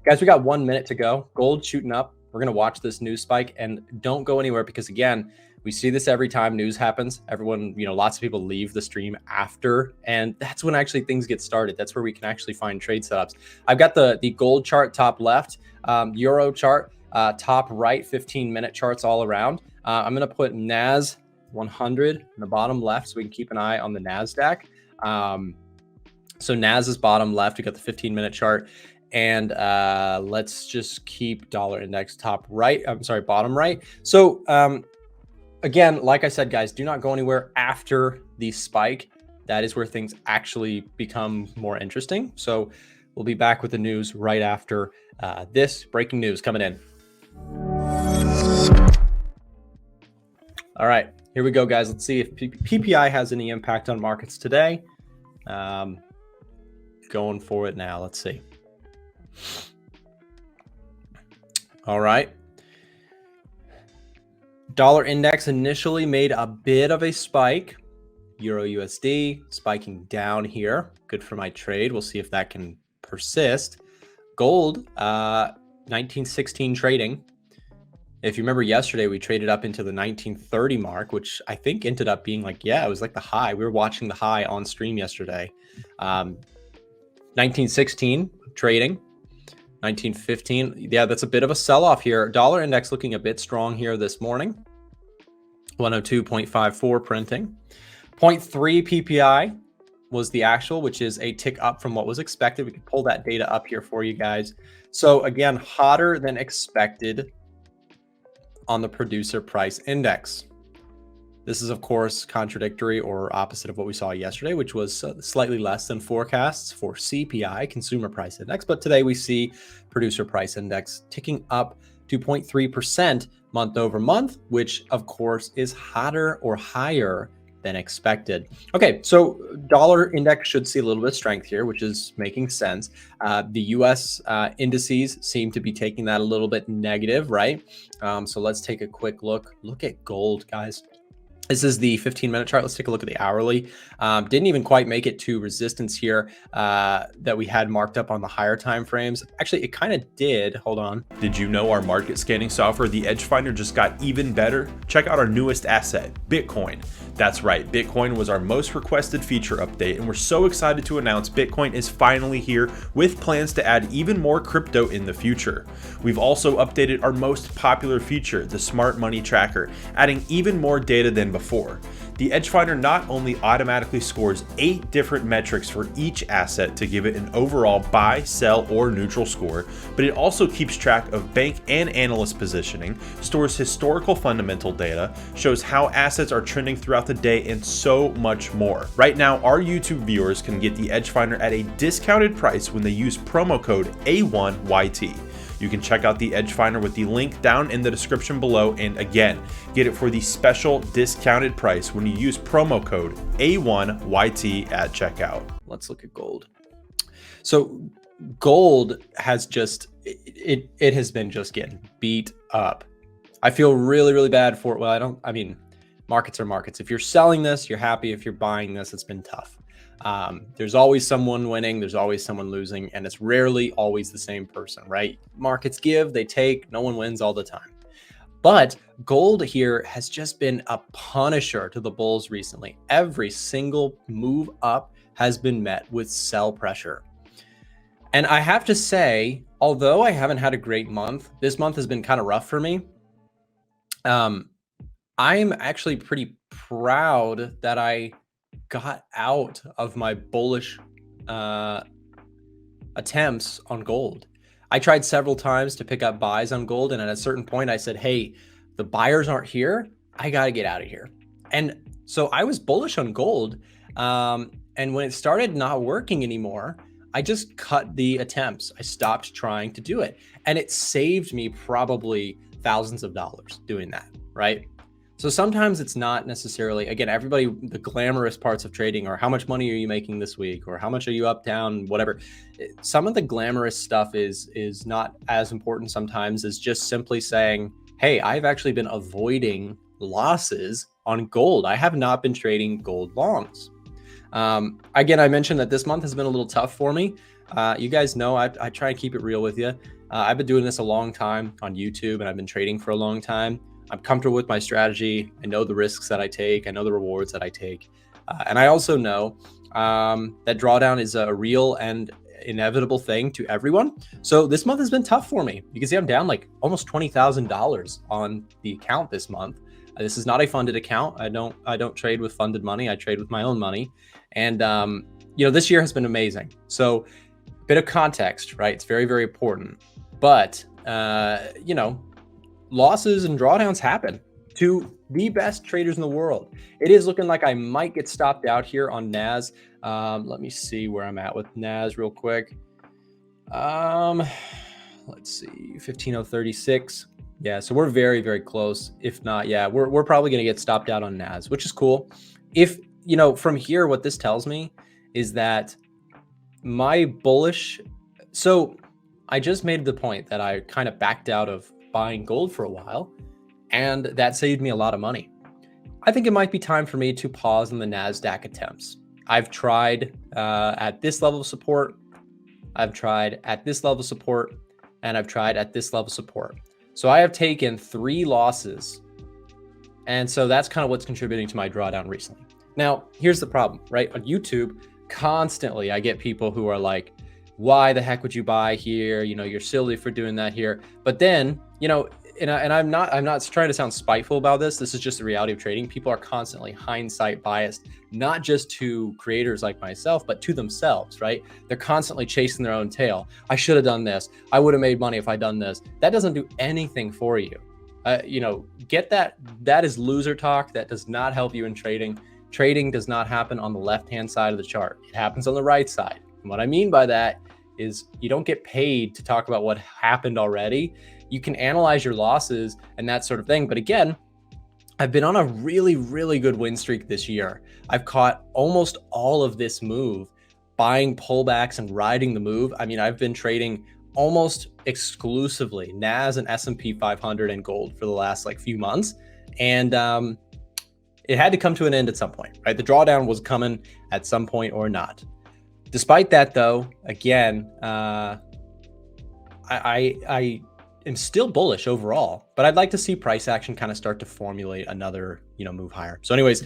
Guys, we got 1 minute to go. Gold shooting up. We're going to watch this news spike, and don't go anywhere because, again, we see this every time news happens. Everyone, lots of people leave the stream after, and that's when actually things get started. That's where we can actually find trade setups. I've got the gold chart top left, euro chart top right, 15-minute charts all around. I'm going to put NAS 100 in the bottom left so we can keep an eye on the NASDAQ. So NAS is bottom left. We got the 15-minute chart. And let's just keep dollar index top right. I'm sorry, bottom right. So again, like I said, guys, do not go anywhere after the spike. That is where things actually become more interesting. So we'll be back with the news right after this breaking news coming in. All right, here we go, guys. Let's see if PPI has any impact on markets today. Going for it now. Let's see. All right. Dollar index initially made a bit of a spike. Euro USD spiking down here. Good for my trade. We'll see if that can persist. Gold, 1916 trading. If you remember yesterday, we traded up into the 1930 mark, which I think ended up being like, yeah, it was like the high. We were watching the high on stream yesterday. 1916 trading. 1915. Yeah, that's a bit of a sell-off here. Dollar index looking a bit strong here this morning. 102.54 printing. 0.3 PPI was the actual, which is a tick up from what was expected. We can pull that data up here for you guys. So again, hotter than expected on the producer price index. This is, of course, contradictory or opposite of what we saw yesterday, which was slightly less than forecasts for CPI, consumer price index. But today we see producer price index ticking up 2.3% month over month, which, of course, is hotter or higher than expected. Okay, so dollar index should see a little bit of strength here, which is making sense. The US indices seem to be taking that a little bit negative, right? So let's take a quick look. Look at gold, guys. This is the 15-minute chart. Let's take a look at the hourly. Didn't even quite make it to resistance here that we had marked up on the higher time frames. Actually, it kind of did. Hold on. Did you know our market scanning software, the EDGEFINDER, just got even better? Check out our newest asset, Bitcoin. That's right, Bitcoin was our most requested feature update, and we're so excited to announce Bitcoin is finally here with plans to add even more crypto in the future. We've also updated our most popular feature, the Smart Money Tracker, adding even more data than before. The EDGEFINDER not only automatically scores 8 different metrics for each asset to give it an overall buy, sell, or neutral score, but it also keeps track of bank and analyst positioning, stores historical fundamental data, shows how assets are trending throughout the day, and so much more. Right now, our YouTube viewers can get the EDGEFINDER at a discounted price when they use promo code A1YT. You can check out the EDGEFINDER with the link down in the description below, and again, get it for the special discounted price when you use promo code A1YT at checkout. Let's look at gold. So gold has just, it has been just getting beat up. I feel really, really bad for it. Well, markets are markets. If you're selling this, you're happy. If you're buying this, it's been tough. There's always someone winning, there's always someone losing, and it's rarely always the same person, right? Markets give, they take, no one wins all the time. But gold here has just been a punisher to the bulls recently. Every single move up has been met with sell pressure. And I have to say, although I haven't had a great month, this month has been kind of rough for me. I'm actually pretty proud that I got out of my bullish attempts on gold. I tried several times to pick up buys on gold, and at a certain point I said, hey, the buyers aren't here, I got to get out of here. And so I was bullish on gold, and when it started not working anymore, I just cut the attempts. I stopped trying to do it, and it saved me probably thousands of dollars doing that, right? So sometimes it's not necessarily, again, everybody, the glamorous parts of trading are how much money are you making this week, or how much are you up, down, whatever. Some of the glamorous stuff is not as important sometimes as just simply saying, hey, I've actually been avoiding losses on gold. I have not been trading gold longs. Again, I mentioned that this month has been a little tough for me. You guys know I try and keep it real with you. I've been doing this a long time on YouTube, and I've been trading for a long time. I'm comfortable with my strategy. I know the risks that I take. I know the rewards that I take. And I also know that drawdown is a real and inevitable thing to everyone. So this month has been tough for me. You can see I'm down like almost $20,000 on the account this month. This is not a funded account. I don't trade with funded money. I trade with my own money. And you know, this year has been amazing. So bit of context, right? It's very, very important. But you know, losses and drawdowns happen to the best traders in the world. It is looking like I might get stopped out here on NAS. Let me see where I'm at with NAS real quick. Let's see, 15,036. Yeah, so we're very, very close. If not, yeah, we're probably going to get stopped out on NAS, which is cool. If, you know, from here, what this tells me is that my bullish, so I just made the point that I kind of backed out of buying gold for a while, and that saved me a lot of money. I think it might be time for me to pause on the NASDAQ attempts. I've tried at this level of support, I've tried at this level of support, and I've tried at this level of support. So I have taken 3 losses. And so that's kind of what's contributing to my drawdown recently. Now, here's the problem, right? On YouTube, constantly I get people who are like, why the heck would you buy here? You know, you're silly for doing that here. But then, you know, and I'm not trying to sound spiteful about this. This is just the reality of trading. People are constantly hindsight biased, not just to creators like myself, but to themselves, right? They're constantly chasing their own tail. I should have done this. I would have made money if I done this. That doesn't do anything for you. You know, get that. That is loser talk. That does not help you in trading. Trading does not happen on the left-hand side of the chart. It happens on the right side. And what I mean by that is you don't get paid to talk about what happened already. You can analyze your losses and that sort of thing. But again, I've been on a really, really good win streak this year. I've caught almost all of this move, buying pullbacks and riding the move. I mean, I've been trading almost exclusively NAS and S&P 500 and gold for the last like few months. And it had to come to an end at some point, right? The drawdown was coming at some point or not. Despite that, though, again, I am still bullish overall, but I'd like to see price action kind of start to formulate another, you know, move higher. So anyways,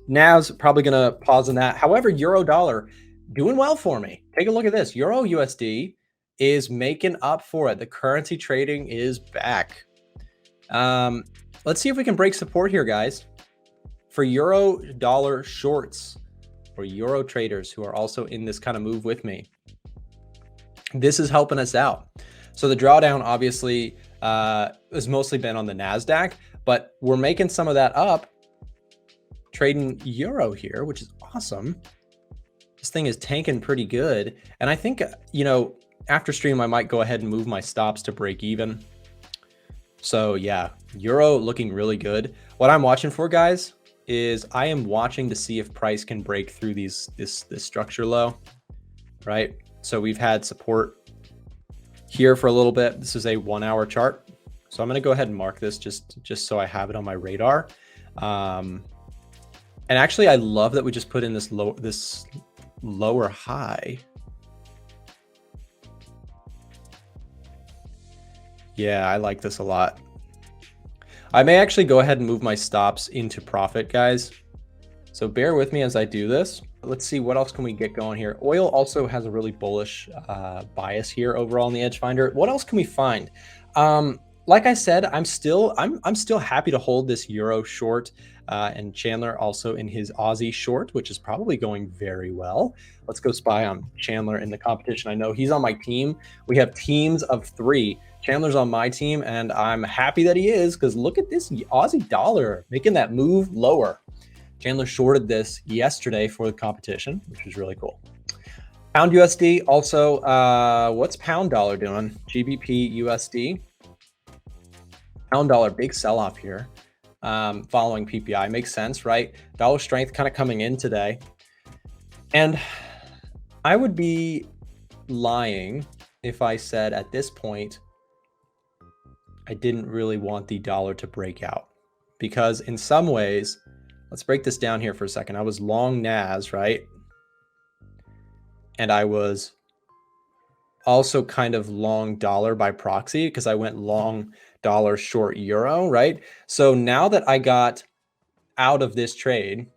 NAS probably going to pause on that. However, Euro dollar doing well for me. Take a look at this. Euro USD is making up for it. The currency trading is back. Let's see if we can break support here, guys. For Euro dollar shorts, or Euro traders who are also in this kind of move with me, this is helping us out. So the drawdown obviously has mostly been on the NASDAQ, but we're making some of that up trading Euro here, which is awesome. This thing is tanking pretty good. And I think, you know, after stream, I might go ahead and move my stops to break even. So yeah, Euro looking really good. What I'm watching for, guys, is I am watching to see if price can break through this structure low, right? So we've had support here for a little bit. This is a 1 hour chart. So I'm going to go ahead and mark this just so I have it on my radar. And actually, I love that we just put in this lower high. Yeah, I like this a lot. I may actually go ahead and move my stops into profit, guys. So bear with me as I do this. Let's see, what else can we get going here? Oil also has a really bullish bias here overall in the EDGEFINDER. What else can we find? Like I said, I'm still happy to hold this Euro short, and Chandler also in his Aussie short, which is probably going very well. Let's go spy on Chandler in the competition. I know he's on my team. We have teams of 3. Chandler's on my team, and I'm happy that he is, because look at this Aussie dollar making that move lower. Chandler shorted this yesterday for the competition, which was really cool. Pound USD also, what's pound dollar doing? GBP USD. Pound dollar, big sell-off here, following PPI. Makes sense, right? Dollar strength kind of coming in today. And I would be lying if I said at this point I didn't really want the dollar to break out, because in some ways, let's break this down here for a second. I was long NAS, right? And I was also kind of long dollar by proxy because I went long dollar, short euro, right? So now that I got out of this trade,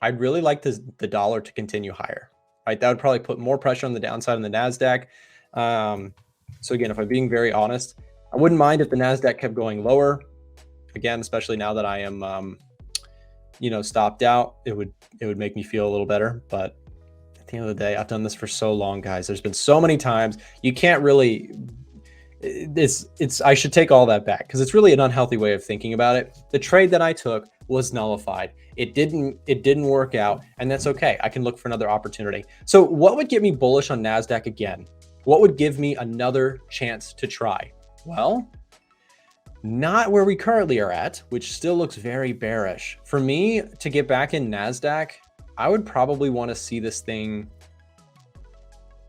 I'd really like the dollar to continue higher, right? That would probably put more pressure on the downside on the NASDAQ. So again, if I'm being very honest, I wouldn't mind if the NASDAQ kept going lower. Again, especially now that I am, stopped out, it would make me feel a little better. But at the end of the day, I've done this for so long, guys. There's been so many times you can't really. I should take all that back because it's really an unhealthy way of thinking about it. The trade that I took was nullified. It didn't work out, and that's okay. I can look for another opportunity. So what would get me bullish on NASDAQ again? What would give me another chance to try? Well, not where we currently are at, which still looks very bearish. For me to get back in NASDAQ, I would probably want to see this thing.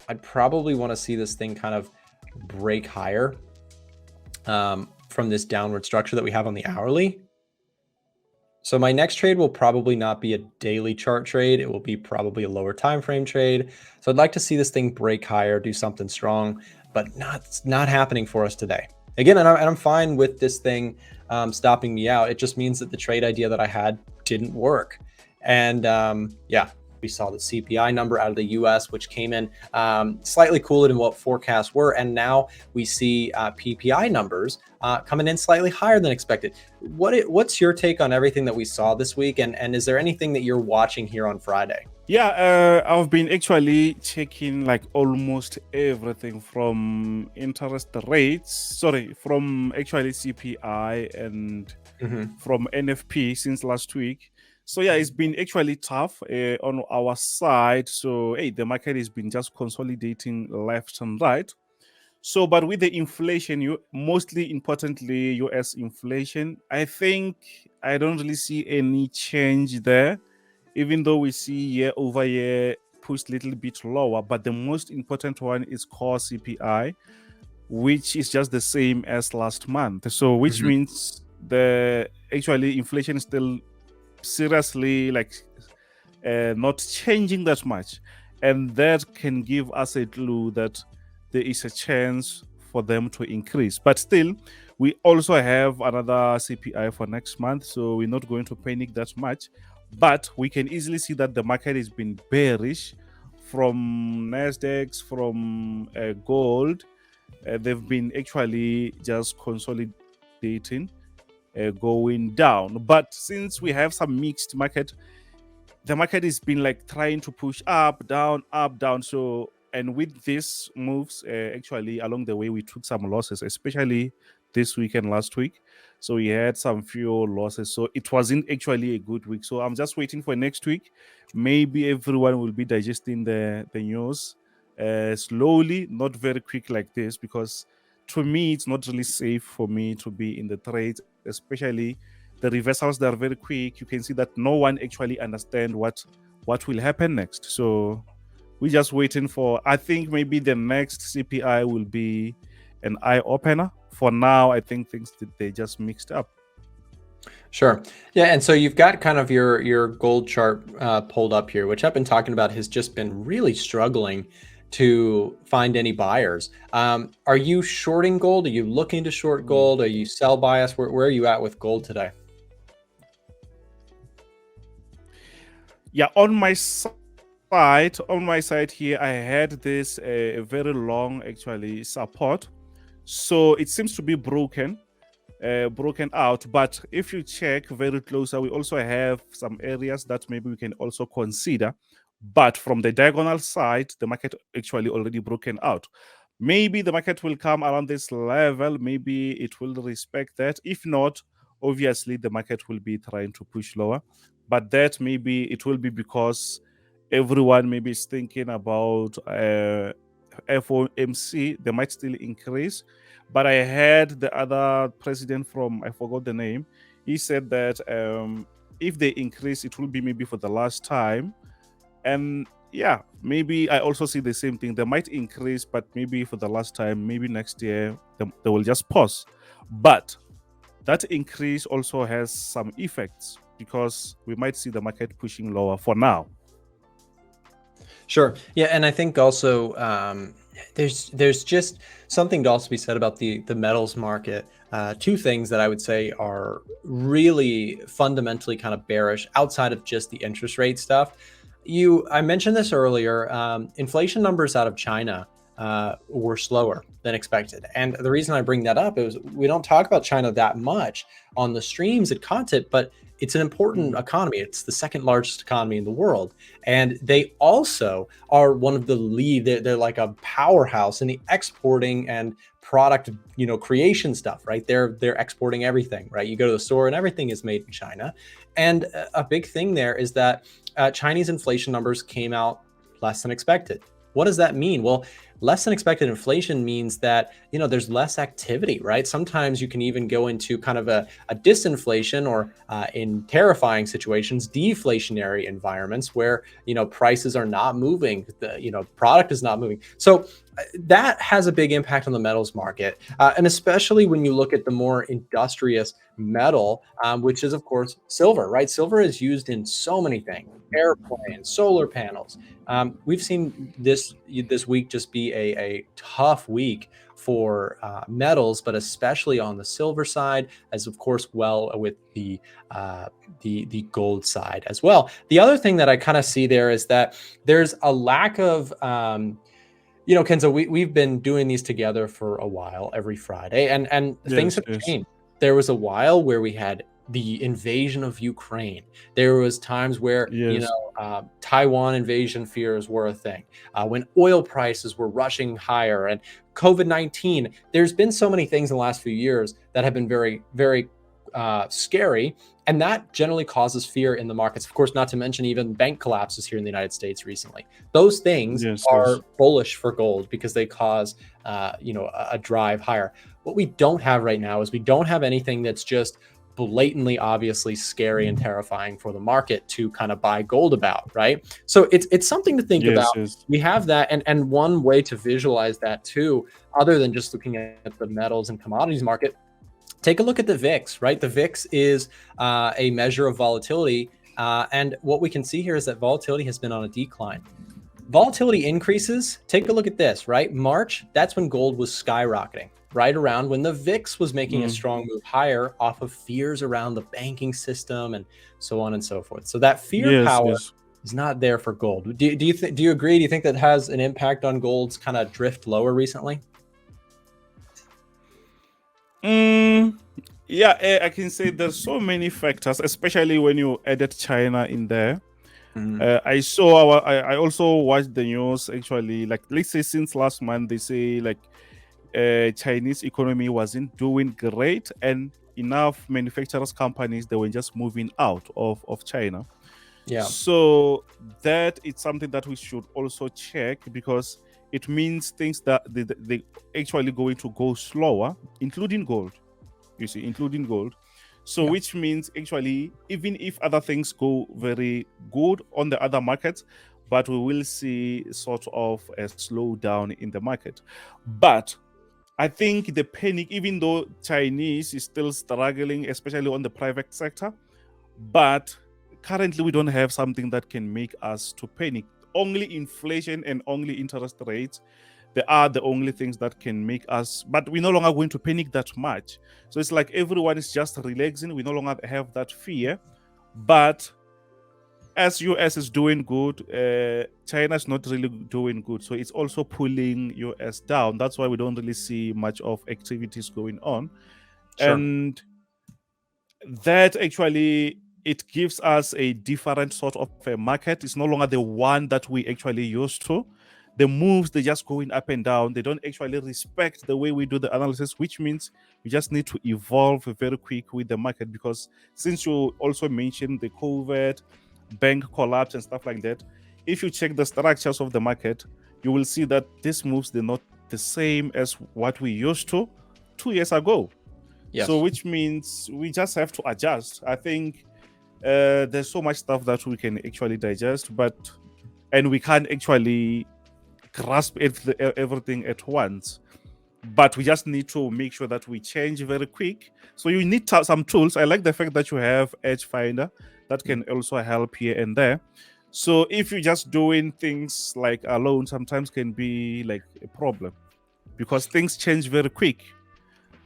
I'd probably want to see this thing kind of break higher from this downward structure that we have on the hourly. So my next trade will probably not be a daily chart trade. It will be probably a lower time frame trade. So I'd like to see this thing break higher, do something strong, but not happening for us today. Again, and I'm fine with this thing stopping me out. It just means that the trade idea that I had didn't work. And yeah, we saw the CPI number out of the US, which came in slightly cooler than what forecasts were. And now we see PPI numbers coming in slightly higher than expected. What's your take on everything that we saw this week? And is there anything that you're watching here on Friday? Yeah, I've been actually checking like almost everything from interest rates, from actually CPI and from NFP since last week. So yeah, it's been actually tough on our side. So hey, the market has been just consolidating left and right. So, but with the inflation, mostly importantly, US inflation, I think I don't really see any change there, even though we see year over year pushed a little bit lower. But the most important one is core CPI, which is just the same as last month. So, which means the actually inflation is still seriously not changing that much, and that can give us a clue that there is a chance for them to increase. But still, we also have another CPI for next month, so we're not going to panic that much. But we can easily see that the market has been bearish from NASDAQ, from gold. They've been actually just consolidating, going down. But since we have some mixed market, the market has been like trying to push up, down, up, down. So, and with these moves, actually along the way, we took some losses, especially this week and last week. So we had some few losses. So it wasn't actually a good week. So I'm just waiting for next week. Maybe everyone will be digesting the news slowly, not very quick like this, because to me, it's not really safe for me to be in the trades, especially the reversals that are very quick. You can see that no one actually understands what will happen next. So we're just waiting for, I think maybe the next CPI will be an eye-opener. For now, I think things that they just mixed up. Sure. Yeah. And so you've got kind of your gold chart pulled up here, which I've been talking about has just been really struggling to find any buyers. Are you shorting gold? Are you looking to short gold? Are you sell bias? Where are you at with gold today? Yeah, on my side here, I had this a very long actually support. So it seems to be broken out. But if you check very closer, we also have some areas that maybe we can also consider. But from the diagonal side, the market actually already broken out. Maybe the market will come around this level. Maybe it will respect that. If not, obviously the market will be trying to push lower. But that maybe it will be because everyone maybe is thinking about FOMC. They might still increase. But I heard the other president from, I forgot the name, he said that if they increase, it will be maybe for the last time. And yeah, maybe I also see the same thing. They might increase, but maybe for the last time, maybe next year, they will just pause. But that increase also has some effects because we might see the market pushing lower for now. Sure. Yeah. And I think also There's just something to also be said about the metals market. Two things that I would say are really fundamentally kind of bearish outside of just the interest rate stuff. I mentioned this earlier. Inflation numbers out of China were slower than expected, and the reason I bring that up is we don't talk about China that much on the streams and content, but it's an important economy. It's the second largest economy in the world. And they also are one of the lead, they're like a powerhouse in the exporting and product, creation stuff, right? They're exporting everything, right? You go to the store and everything is made in China. And a big thing there is that Chinese inflation numbers came out less than expected. What does that mean? Well, less than expected inflation means that, there's less activity, right? Sometimes you can even go into kind of a disinflation or in terrifying situations, deflationary environments where, prices are not moving, the, product is not moving. So that has a big impact on the metals market. And especially when you look at the more industrious metal, which is of course silver, right? Silver is used in so many things, airplanes, solar panels. We've seen this week just be a tough week for metals, but especially on the silver side, as of course well with the gold side as well. The other thing that I kind of see there is that there's a lack of Kenzo, we've been doing these together for a while every Friday, and things have changed. There was a while where we had the invasion of Ukraine. There was times where Taiwan invasion fears were a thing. When oil prices were rushing higher, and COVID-19. There's been so many things in the last few years that have been very, very scary, and that generally causes fear in the markets. Of course, not to mention even bank collapses here in the United States recently. Those things are bullish for gold because they cause a drive higher. What we don't have right now is we don't have anything that's just blatantly obviously scary and terrifying for the market to kind of buy gold about, right? So it's something to think about. We have that, and one way to visualize that too, other than just looking at the metals and commodities market, take a look at the VIX, right? The VIX is a measure of volatility, and what we can see here is that volatility has been on a decline. Volatility increases. Take a look at this, right? March, that's when gold was skyrocketing, right around when the VIX was making a strong move higher off of fears around the banking system and so on and so forth. So that fear power is not there for gold. Do you agree? Do you think that has an impact on gold's kind of drift lower recently? Yeah, I can say there's so many factors, especially when you added China in there. I also watched the news actually, like let's say since last month, they say like Chinese economy wasn't doing great, and enough manufacturers companies, they were just moving out of China. Yeah. So that is something that we should also check, because it means things that they actually going to go slower, including gold. You see, including gold. So which means actually, even if other things go very good on the other markets, but we will see sort of a slowdown in the market. But I think the panic, even though Chinese is still struggling, especially on the private sector, but currently we don't have something that can make us to panic. Only inflation and only interest rates, they are the only things that can make us, but we're no longer going to panic that much. So it's like everyone is just relaxing. We no longer have that fear. But as US is doing good, China is not really doing good. So it's also pulling US down. That's why we don't really see much of activities going on. And that actually, it gives us a different sort of a market. It's no longer the one that we actually used to. The moves, they're just going up and down. They don't actually respect the way we do the analysis, which means we just need to evolve very quick with the market. Because since you also mentioned the COVID, bank collapse and stuff like that, if you check the structures of the market, you will see that these moves, they're not the same as what we used to 2 years ago. So which means we just have to adjust. I think there's so much stuff that we can actually digest, and we can't actually grasp everything at once, but we just need to make sure that we change very quick. So you need some tools. I like the fact that you have EDGEFINDER that can also help here and there. So if you're just doing things like alone, sometimes can be like a problem because things change very quick.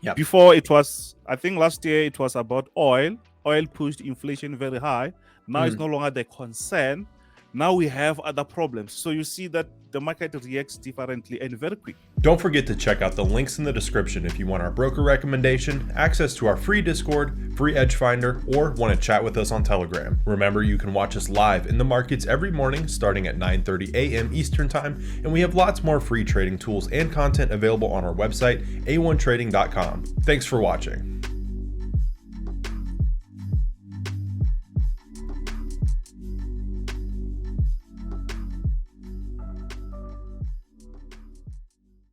Yep. Before it was, I think last year it was about oil. Oil pushed inflation very high. Now it's no longer the concern. Now we have other problems. So you see that the market reacts differently and very quick. Don't forget to check out the links in the description if you want our broker recommendation, access to our free Discord, free EDGEFINDER, or want to chat with us on Telegram. Remember, you can watch us live in the markets every morning starting at 9:30 a.m. Eastern Time, and we have lots more free trading tools and content available on our website, a1trading.com. Thanks for watching.